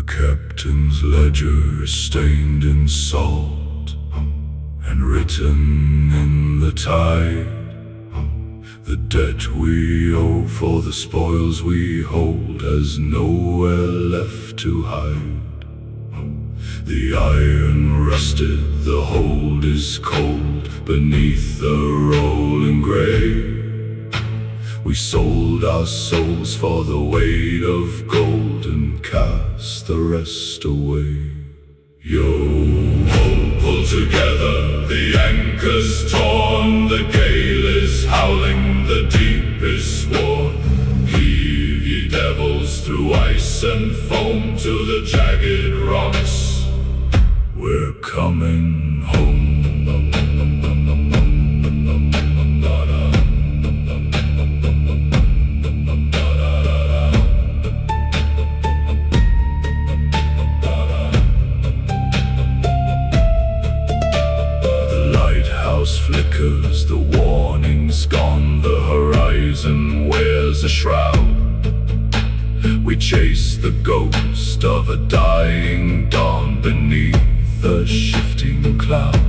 captain's ledger is stained in salt and written in the tide. The debt we owe for the spoils we hold has nowhere left to hide. The iron rusted, the hold is cold beneath the rolling grey. We sold our souls for the weight of gold and cast the rest away. Yo-ho, pull together, the anchor's torn, the gale is howling, the deep is worn. Heave ye devils through ice and foam to the jagged rocks. We're coming home. Flickers, the warning's gone, the horizon wears a shroud. We chase the ghost of a dying dawn beneath a shifting cloud.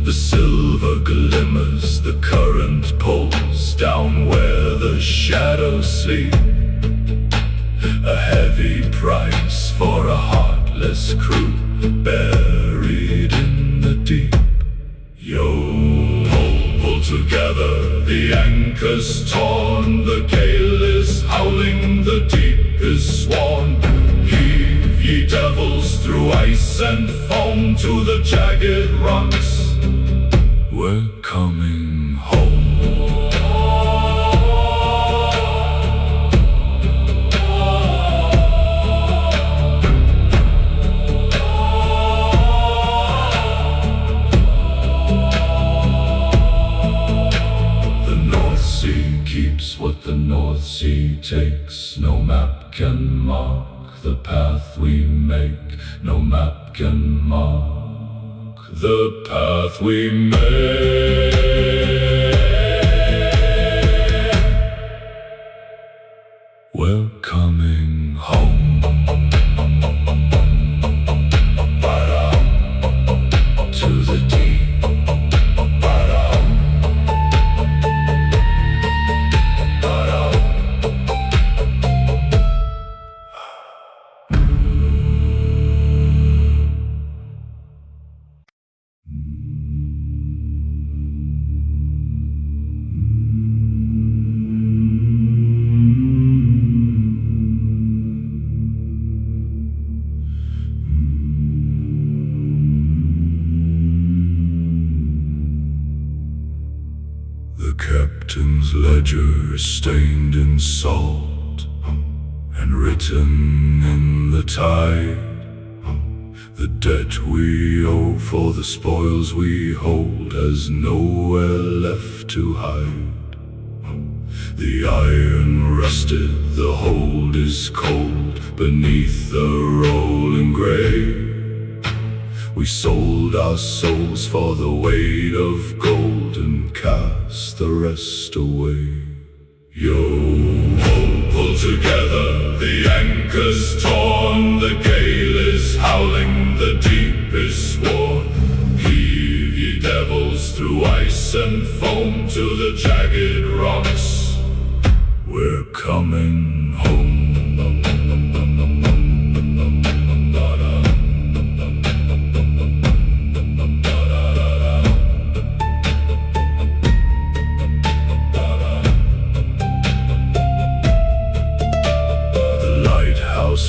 The silver glimmers, the current pulls down where the shadows sleep. A heavy price for a heartless crew buried in the deep. Yo-ho, pull together, the anchor's torn, the gale is howling, the deep is sworn. Heave ye devils through ice and foam to the jagged rocks. We're coming home. What the North Sea takes, no map can mark the path we make. No map can mark the path we make. We're coming home. To the deep. The captain's ledger is stained in salt and written in the tide. The debt we owe for the spoils we hold has nowhere left to hide. The iron rusted, the hold is cold beneath the rolling grey. We sold our souls for the weight of gold and cast the rest away. Yo-ho, pull together, the anchor's torn, the gale is howling, the deep is sworn. Heave ye devils through ice and foam to the jagged rocks. We're coming home.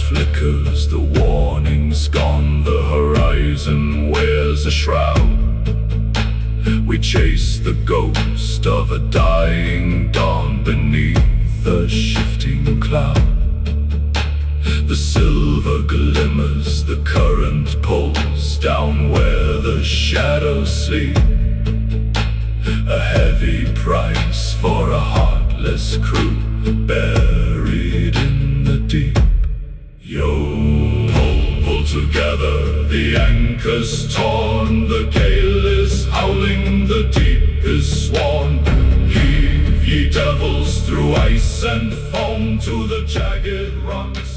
Flickers, the warning's gone, the horizon wears a shroud. We chase the ghost of a dying dawn beneath a shifting cloud. The silver glimmers, the current pulls down where the shadows sleep. A heavy price for a heartless crew buried in the deep. Yo-ho, pull together, the anchor's torn, the gale is howling, the deep is sworn. Heave ye devils through ice and foam to the jagged rocks.